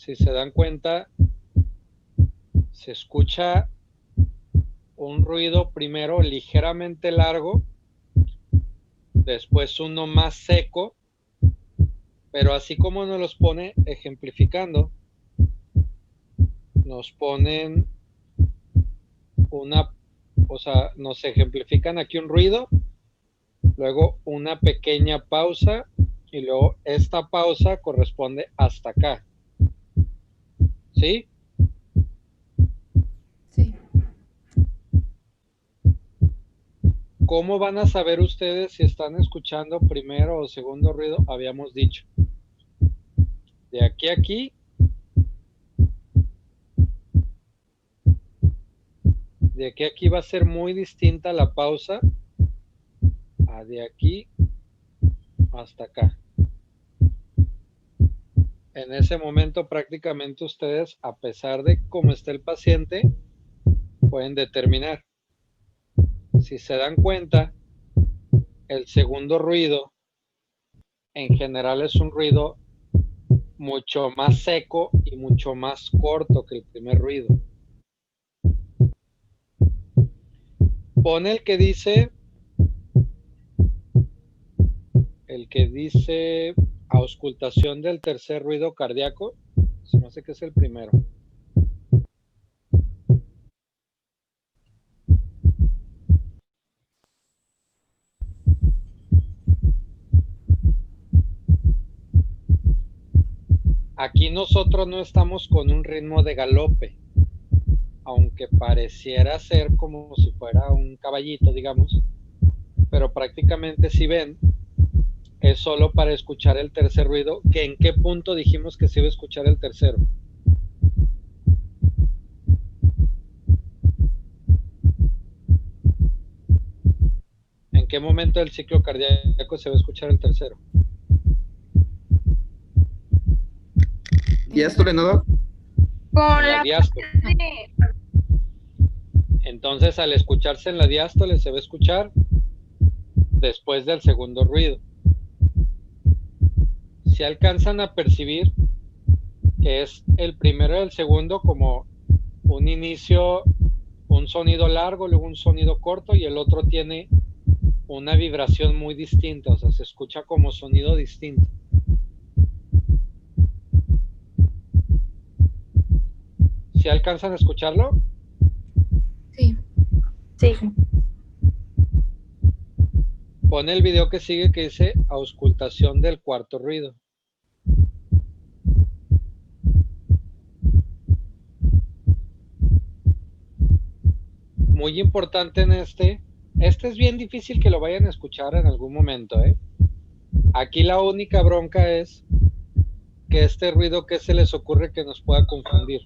si se dan cuenta, se escucha un ruido primero ligeramente largo, después uno más seco, pero así como nos los pone ejemplificando, nos ponen nos ejemplifican aquí un ruido, luego una pequeña pausa y luego esta pausa corresponde hasta acá. ¿Sí? Sí. ¿Cómo van a saber ustedes si están escuchando primero o segundo ruido? Habíamos dicho. De aquí a aquí. De aquí a aquí va a ser muy distinta la pausa a de aquí hasta acá. En ese momento prácticamente ustedes, a pesar de cómo está el paciente, pueden determinar. Si se dan cuenta, el segundo ruido en general es un ruido mucho más seco y mucho más corto que el primer ruido. Pone el que dice auscultación del tercer ruido cardíaco. Se me hace que es el primero. Aquí nosotros no estamos con un ritmo de galope, aunque pareciera ser como si fuera un caballito, digamos, pero prácticamente si ven, es solo para escuchar el tercer ruido, que en qué punto dijimos que se iba a escuchar el tercero. ¿En qué momento del ciclo cardíaco se va a escuchar el tercero? ¿Diástole, no? Con En la la diástole. Entonces, al escucharse en la diástole, se va a escuchar después del segundo ruido. Si alcanzan a percibir que es el primero y el segundo como un inicio, un sonido largo, luego un sonido corto, y el otro tiene una vibración muy distinta, o sea, se escucha como sonido distinto. ¿Sí alcanzan a escucharlo? Sí. Sí. Pone el video que sigue que dice auscultación del cuarto ruido. Muy importante en este es bien difícil que lo vayan a escuchar en algún momento, ¿eh? Aquí la única bronca es que este ruido, ¿qué se les ocurre que nos pueda confundir?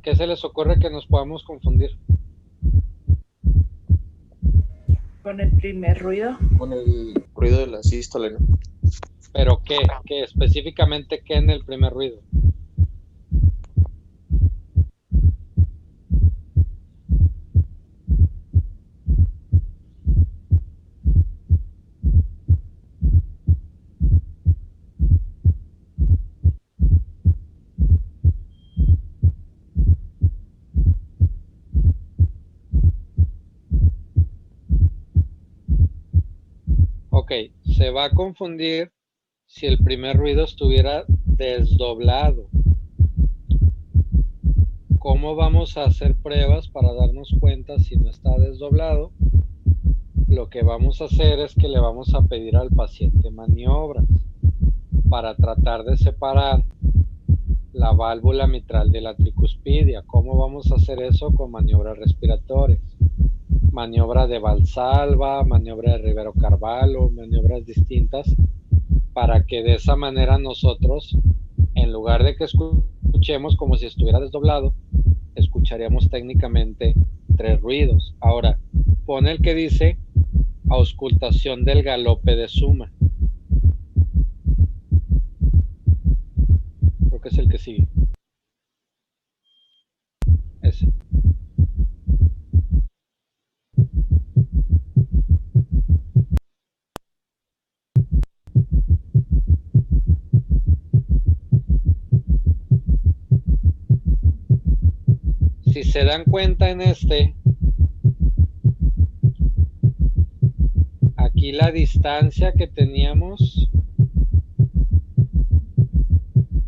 ¿Qué se les ocurre que nos podamos confundir? Con el primer ruido. Con el ruido de la sístole, ¿no? ¿Pero qué? ¿Qué? Específicamente, ¿qué en el primer ruido? Ok, se va a confundir si el primer ruido estuviera desdoblado. ¿Cómo vamos a hacer pruebas para darnos cuenta si no está desdoblado? Lo que vamos a hacer es que le vamos a pedir al paciente maniobras para tratar de separar la válvula mitral de la tricuspidia. ¿Cómo vamos a hacer eso? Con maniobras respiratorias. Maniobra de Valsalva, maniobra de Rivero Carvalho, maniobras distintas, para que de esa manera nosotros, en lugar de que escuchemos como si estuviera desdoblado, escucharíamos técnicamente 3 ruidos. Ahora, pone el que dice auscultación del galope de suma. Creo que es el que sigue. parece? Si se dan cuenta en aquí la distancia que teníamos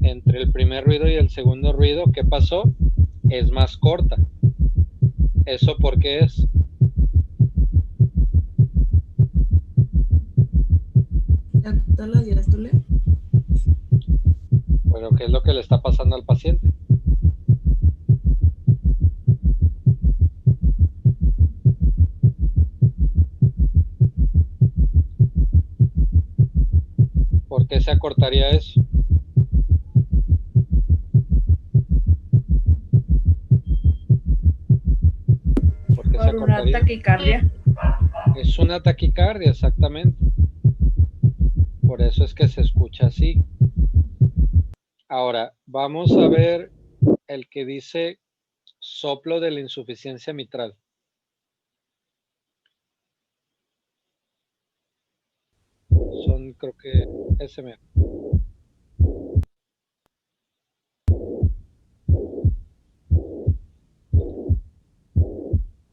entre el primer ruido y el segundo ruido, ¿qué pasó? Es más corta. ¿Eso por qué es? ¿Se acorta la diástole? Pero ¿qué es lo que le está pasando al paciente? ¿Por qué se acortaría eso? ¿Por qué se Por una acortaría? taquicardia. Es una taquicardia, exactamente. Por eso es que se escucha así. Ahora, vamos a ver el que dice soplo de la insuficiencia mitral. Son, creo que, SM.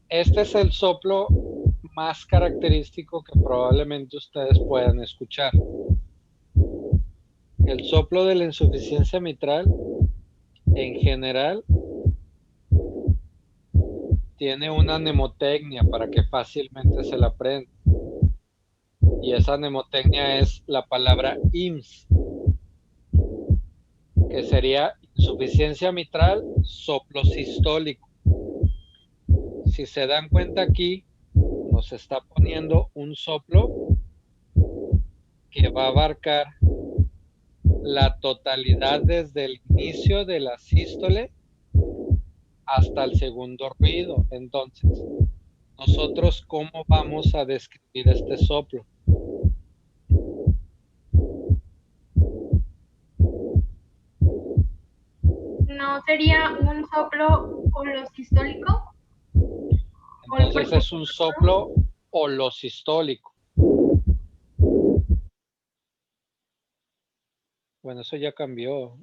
Este es el soplo más característico que probablemente ustedes puedan escuchar. El soplo de la insuficiencia mitral, en general, tiene una mnemotecnia para que fácilmente se la aprenda. Y esa mnemotecnia es la palabra IMSS, que sería insuficiencia mitral, soplo sistólico. Si se dan cuenta aquí, nos está poniendo un soplo que va a abarcar la totalidad desde el inicio de la sístole hasta el segundo ruido. Entonces, nosotros, ¿cómo vamos a describir este soplo? ¿No sería un soplo holosistólico? Entonces es un soplo holosistólico. Bueno, eso ya cambió.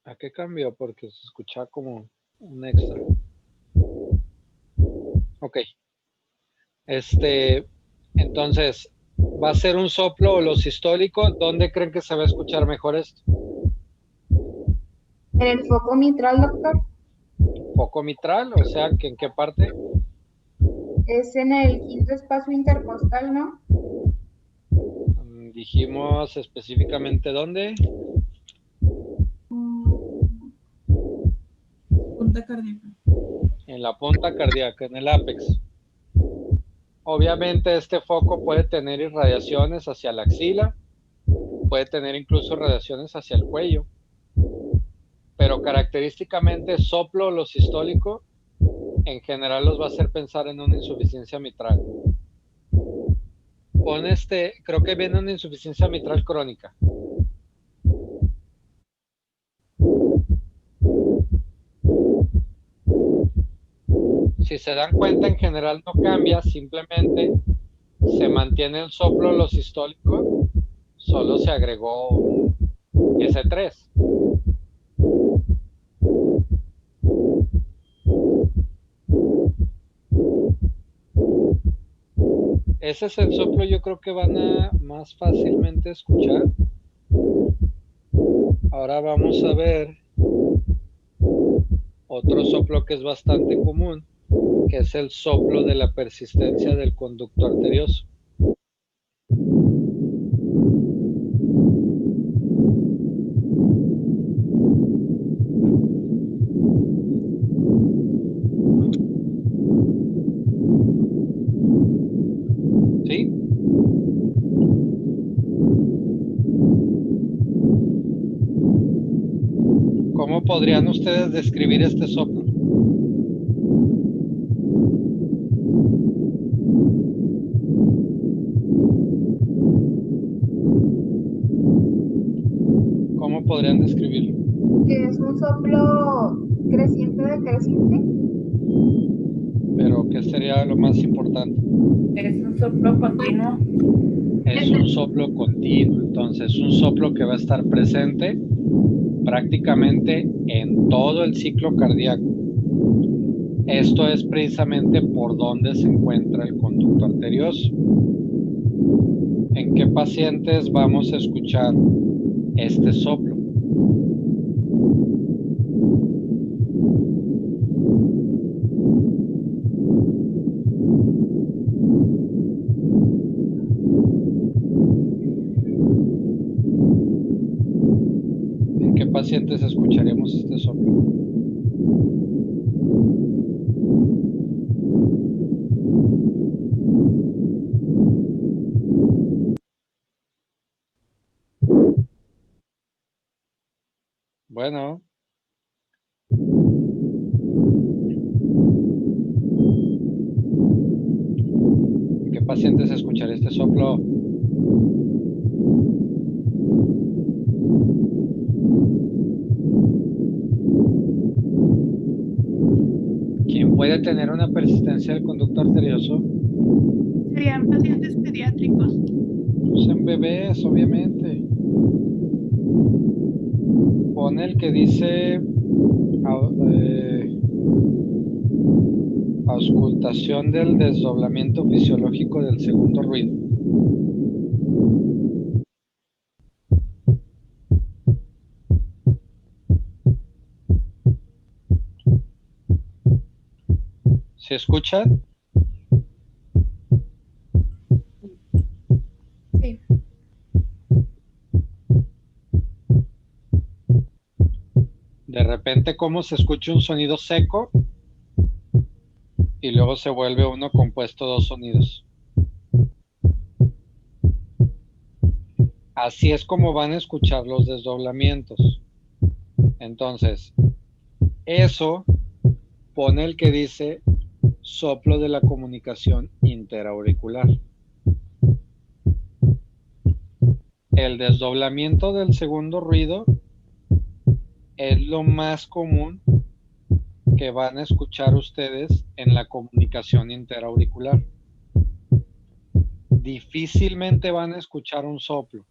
¿A qué cambió? Porque se escuchaba como un extra. Ok. Entonces, va a ser un soplo holosistólico. ¿Dónde creen que se va a escuchar mejor esto? ¿En el foco mitral, doctor? Foco mitral, o sea, ¿que en qué parte? Es en el quinto espacio intercostal, ¿no? Dijimos específicamente dónde. Punta cardíaca. En la punta cardíaca, en el ápex. Obviamente este foco puede tener irradiaciones hacia la axila, puede tener incluso radiaciones hacia el cuello, pero característicamente soplo holosistólico en general los va a hacer pensar en una insuficiencia mitral. Pon creo que viene una insuficiencia mitral crónica. Si se dan cuenta, en general no cambia, simplemente se mantiene el soplo holosistólico, solo se agregó un S3. Ese es el soplo, yo creo que van a más fácilmente escuchar. Ahora vamos a ver otro soplo que es bastante común, que es el soplo de la persistencia del conducto arterioso. ¿Sí? ¿Cómo podrían ustedes describir este soplo? ¿Cómo podrían describirlo? Que es un soplo creciente decreciente. Pero ¿qué sería lo más importante? Es un soplo continuo. Es un soplo continuo, entonces un soplo que va a estar presente prácticamente en todo el ciclo cardíaco. Esto es precisamente por donde se encuentra el conducto arterioso. ¿En qué pacientes vamos a escuchar este soplo? ¿En qué pacientes escucharemos este soplo? Bueno, ¿en qué pacientes escucharé este soplo? ¿Quién puede tener una persistencia del conducto arterioso? Serían pacientes pediátricos. Pues en bebés, obviamente. Pon el que dice auscultación del desdoblamiento fisiológico del segundo ruido. ¿Se escuchan? Sí. De repente, ¿cómo se escucha un sonido seco? Y luego se vuelve uno compuesto de dos sonidos. Así es como van a escuchar los desdoblamientos. Entonces, eso pone el que dice soplo de la comunicación interauricular. El desdoblamiento del segundo ruido es lo más común que van a escuchar ustedes en la comunicación interauricular. Difícilmente van a escuchar un soplo.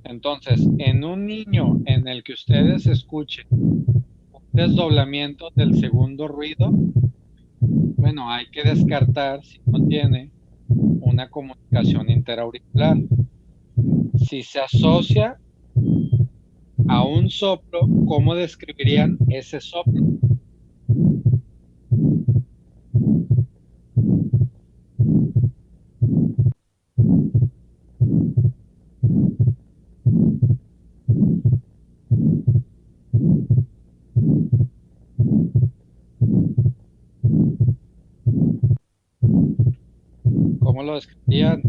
Entonces, en un niño en el que ustedes escuchen un desdoblamiento del segundo ruido, bueno, hay que descartar si no tiene una comunicación interauricular. Si se asocia a un soplo, ¿cómo describirían ese soplo? ¿Cómo lo describirían?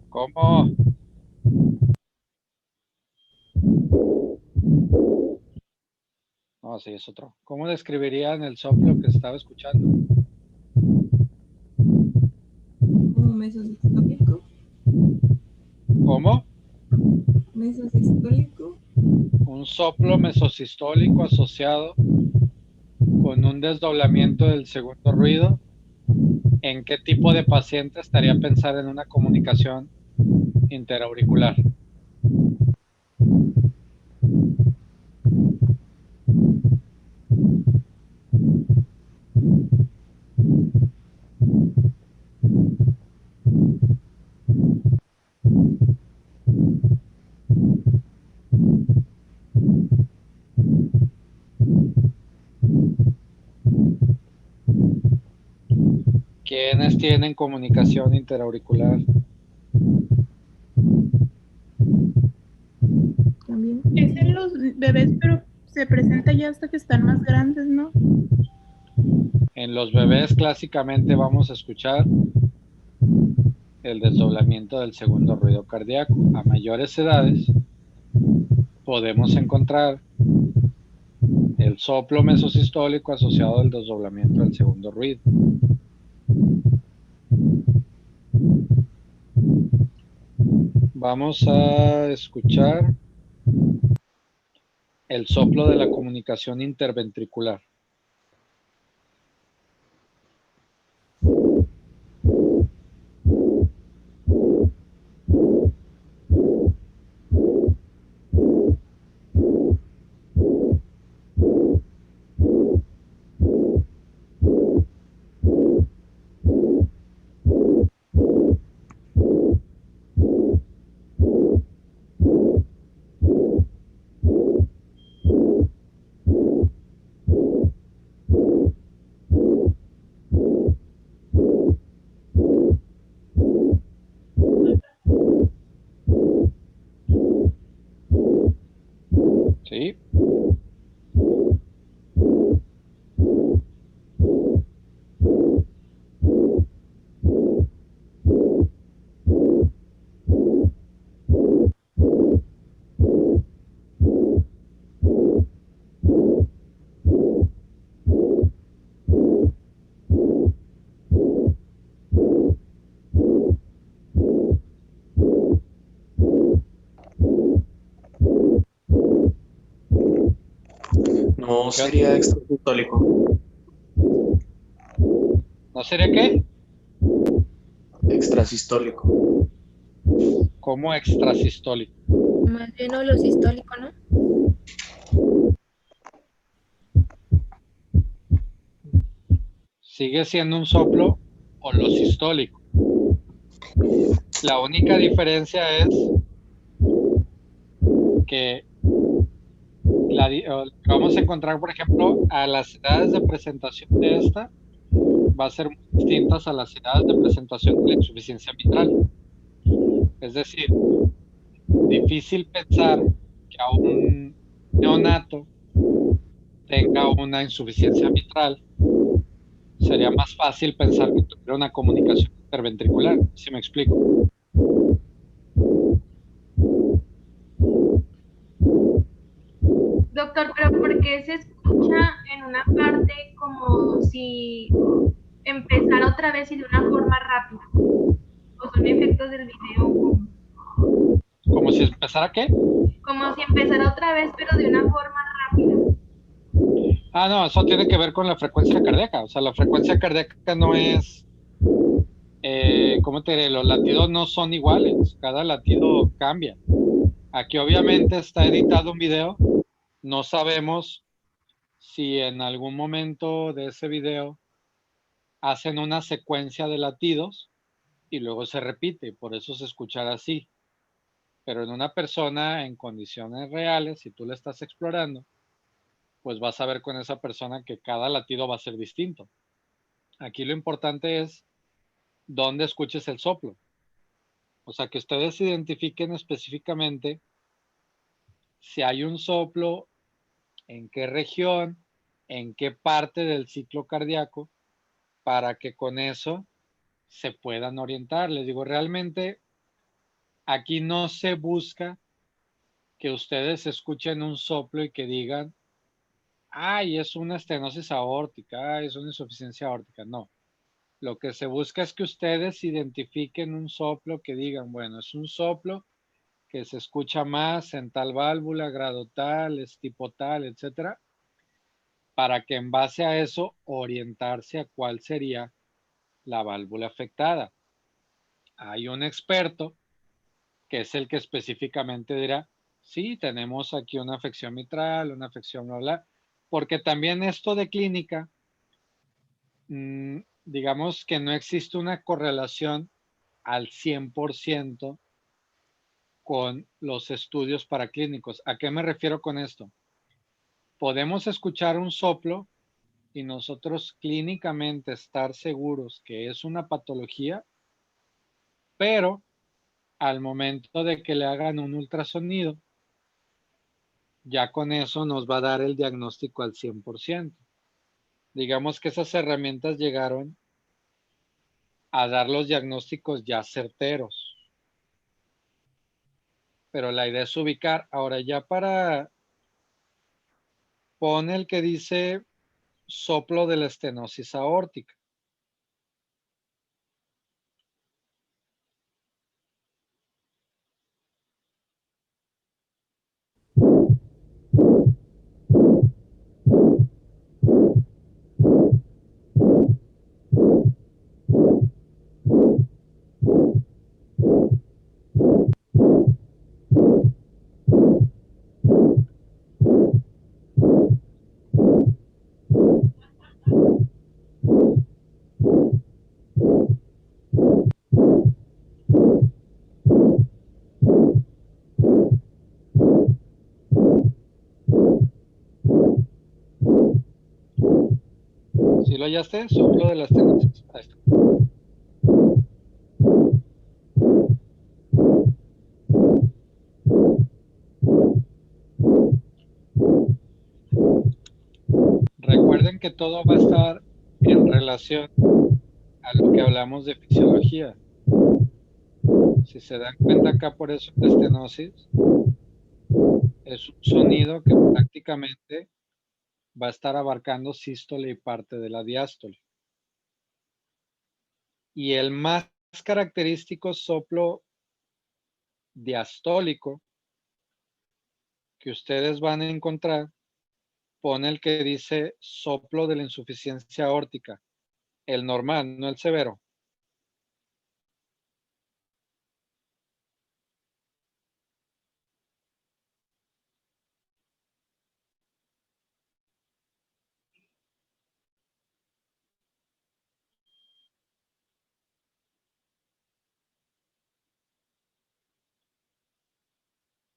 ¿Cómo? No, sí, es otro. ¿Cómo describirían el soplo que estaba escuchando? Como mesosistólico. ¿Cómo? Mesosistólico. Un soplo mesosistólico asociado con un desdoblamiento del segundo ruido. ¿En qué tipo de paciente estaría pensar en una comunicación interauricular? ¿Quiénes tienen comunicación interauricular? También. Es en los bebés, pero se presenta ya hasta que están más grandes, ¿no? En los bebés clásicamente vamos a escuchar el desdoblamiento del segundo ruido cardíaco. A mayores edades podemos encontrar el soplo mesosistólico asociado al desdoblamiento del segundo ruido. Vamos a escuchar el soplo de la comunicación interventricular. ¿Sí? No sería extrasistólico. ¿No sería qué? Extrasistólico. Como extrasistólico. Más bien holosistólico, ¿no? Sigue siendo un soplo holosistólico. La única diferencia es que vamos a encontrar, por ejemplo, a las edades de presentación de esta va a ser muy distintas a las edades de presentación de la insuficiencia mitral. Es decir, difícil pensar que a un neonato tenga una insuficiencia mitral. Sería más fácil pensar que tuviera una comunicación interventricular, si me explico. Doctor, pero ¿por qué se escucha en una parte como si empezara otra vez y de una forma rápida? ¿O son efectos del video? ¿Como si empezara qué? Como si empezara otra vez, pero de una forma rápida. Ah, no, eso tiene que ver con la frecuencia cardíaca. O sea, la frecuencia cardíaca no es, ¿cómo te diré? Los latidos no son iguales. Cada latido cambia. Aquí obviamente está editado un video. No sabemos si en algún momento de ese video hacen una secuencia de latidos y luego se repite. Por eso se escuchará así. Pero en una persona en condiciones reales, si tú la estás explorando, pues vas a ver con esa persona que cada latido va a ser distinto. Aquí lo importante es dónde escuches el soplo. O sea, que ustedes identifiquen específicamente si hay un soplo, en qué región, en qué parte del ciclo cardíaco, para que con eso se puedan orientar. Les digo, realmente aquí no se busca que ustedes escuchen un soplo y que digan, ay, es una estenosis aórtica, ay, es una insuficiencia aórtica. No. Lo que se busca es que ustedes identifiquen un soplo que digan, bueno, es un soplo que se escucha más en tal válvula, grado tal, es tipo tal, etcétera, para que en base a eso orientarse a cuál sería la válvula afectada. Hay un experto que es el que específicamente dirá, sí, tenemos aquí una afección mitral, una afección bla, bla, porque también esto de clínica, digamos que no existe una correlación al 100% con los estudios paraclínicos. ¿A qué me refiero con esto? Podemos escuchar un soplo y nosotros clínicamente estar seguros que es una patología, pero al momento de que le hagan un ultrasonido, ya con eso nos va a dar el diagnóstico al 100%. Digamos que esas herramientas llegaron a dar los diagnósticos ya certeros. Pero la idea es ubicar. Ahora ya pone el que dice soplo de la estenosis aórtica. ¿Sí lo hallaste? Soplo de la estenosis. Ahí está. Recuerden que todo va a estar en relación a lo que hablamos de fisiología. Si se dan cuenta acá, por eso la estenosis es un sonido que prácticamente va a estar abarcando sístole y parte de la diástole. Y el más característico soplo diastólico que ustedes van a encontrar, pone el que dice soplo de la insuficiencia aórtica, el normal, no el severo.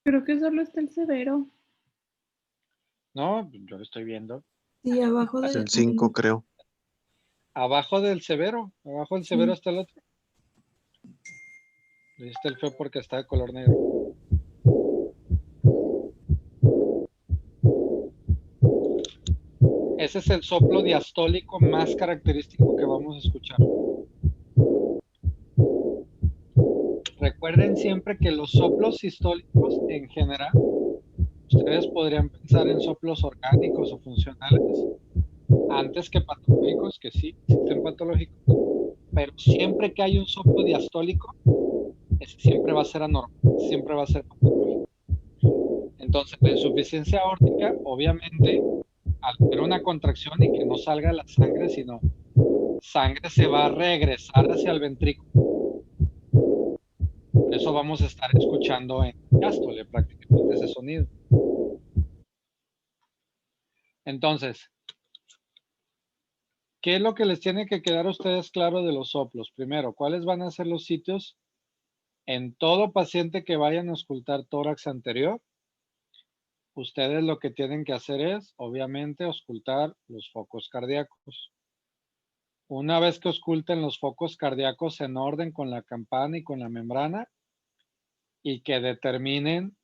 Creo que solo está el severo. No, yo lo estoy viendo. Sí, abajo Es del el 5, creo. Abajo del severo Sí. está el otro. Le diste el feo porque está de color negro. Ese es el soplo diastólico más característico que vamos a escuchar. Recuerden siempre que los soplos sistólicos en general, ustedes podrían pensar en soplos orgánicos o funcionales antes que patológicos, que sí, existen patológicos, pero siempre que hay un soplo diastólico, ese siempre va a ser anormal, siempre va a ser patológico. Entonces, la insuficiencia aórtica, obviamente, al tener una contracción y que no salga la sangre, sino sangre se va a regresar hacia el ventrículo. Por eso vamos a estar escuchando en diástole prácticamente ese sonido. Entonces, ¿qué es lo que les tiene que quedar a ustedes claro de los soplos? Primero, ¿cuáles van a ser los sitios en todo paciente que vayan a auscultar tórax anterior? Ustedes lo que tienen que hacer es, obviamente, auscultar los focos cardíacos. Una vez que ausculten los focos cardíacos en orden con la campana y con la membrana y que determinen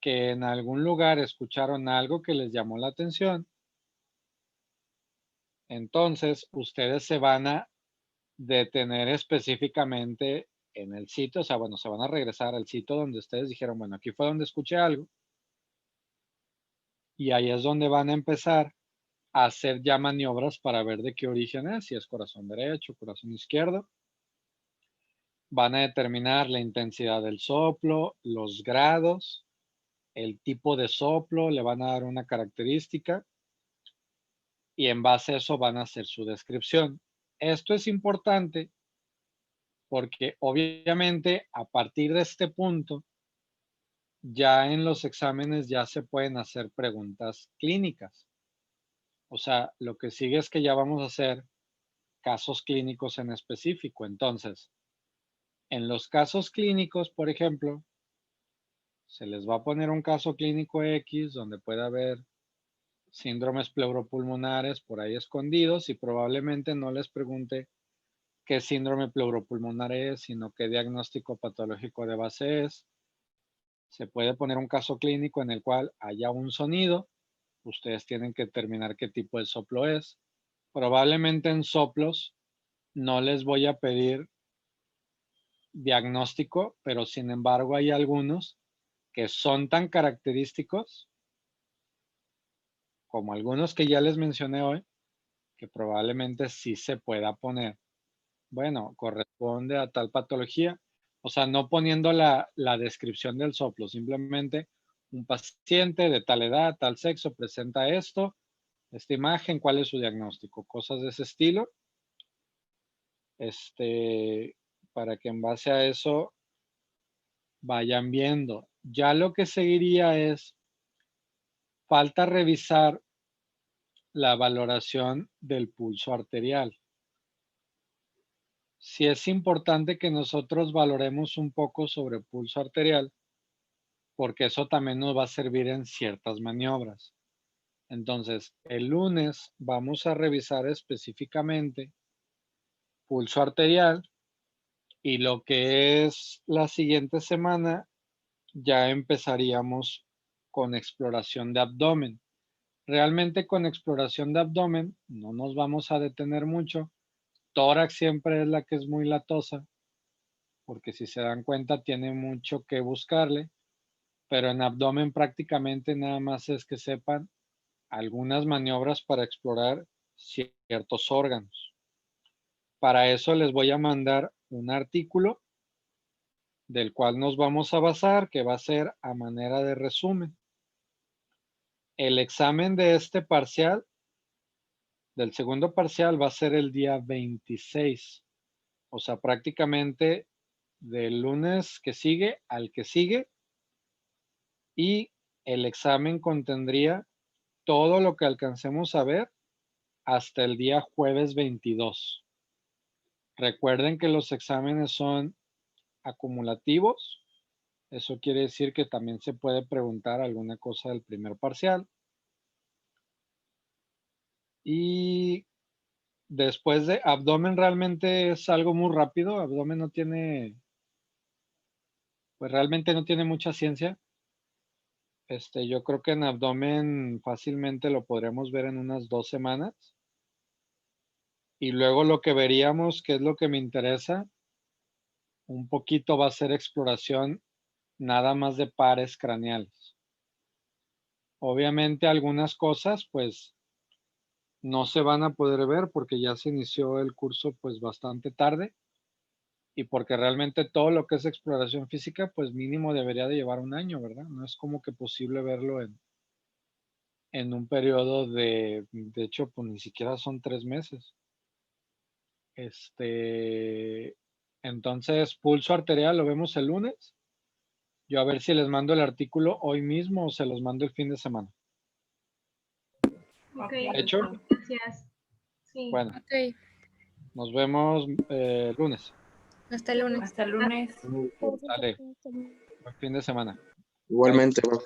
que en algún lugar escucharon algo que les llamó la atención, entonces ustedes se van a detener específicamente en el sitio, o sea, bueno, se van a regresar al sitio donde ustedes dijeron, bueno, aquí fue donde escuché algo, y ahí es donde van a empezar a hacer ya maniobras para ver de qué origen es, si es corazón derecho, corazón izquierdo. Van a determinar la intensidad del soplo, los grados, el tipo de soplo, le van a dar una característica y en base a eso van a hacer su descripción. Esto es importante porque obviamente a partir de este punto, ya en los exámenes ya se pueden hacer preguntas clínicas. O sea, lo que sigue es que ya vamos a hacer casos clínicos en específico. Entonces, en los casos clínicos, por ejemplo, se les va a poner un caso clínico X donde puede haber síndromes pleuropulmonares por ahí escondidos y probablemente no les pregunte qué síndrome pleuropulmonar es, sino qué diagnóstico patológico de base es. Se puede poner un caso clínico en el cual haya un sonido. Ustedes tienen que determinar qué tipo de soplo es. Probablemente en soplos no les voy a pedir diagnóstico, pero sin embargo hay algunos que son tan característicos como algunos que ya les mencioné hoy, que probablemente sí se pueda poner. Bueno, corresponde a tal patología. O sea, no poniendo la descripción del soplo, simplemente un paciente de tal edad, tal sexo, presenta esto, esta imagen, cuál es su diagnóstico, cosas de ese estilo. Para que en base a eso vayan viendo. Ya lo que seguiría es, falta revisar la valoración del pulso arterial. Sí es importante que nosotros valoremos un poco sobre pulso arterial, porque eso también nos va a servir en ciertas maniobras. Entonces, el lunes vamos a revisar específicamente pulso arterial y lo que es la siguiente semana ya empezaríamos con exploración de abdomen. Realmente con exploración de abdomen no nos vamos a detener mucho. Tórax siempre es la que es muy latosa, porque si se dan cuenta tiene mucho que buscarle, pero en abdomen prácticamente nada más es que sepan algunas maniobras para explorar ciertos órganos. Para eso les voy a mandar un artículo del cual nos vamos a basar, que va a ser a manera de resumen. El examen de este parcial, del segundo parcial, va a ser el día 26. O sea, prácticamente del lunes que sigue al que sigue. Y el examen contendría todo lo que alcancemos a ver hasta el día jueves 22. Recuerden que los exámenes son acumulativos. Eso quiere decir que también se puede preguntar alguna cosa del primer parcial. Y después de abdomen realmente es algo muy rápido. Abdomen no tiene, pues realmente no tiene mucha ciencia. Yo creo que en abdomen fácilmente lo podremos ver en unas 2 semanas. Y luego lo que veríamos, que es lo que me interesa, un poquito va a ser exploración nada más de pares craneales. Obviamente algunas cosas pues no se van a poder ver porque ya se inició el curso pues bastante tarde y porque realmente todo lo que es exploración física pues mínimo debería de llevar un año, ¿verdad? No es como que posible verlo en un periodo de hecho pues ni siquiera son 3 meses. Entonces pulso arterial lo vemos el lunes. Yo a ver si les mando el artículo hoy mismo o se los mando el fin de semana. Ok, ¿Hecho? gracias. Sí. Bueno, Ok, nos vemos el lunes. hasta el lunes. Hasta el lunes. Sale. Buen fin de semana. Igualmente, va.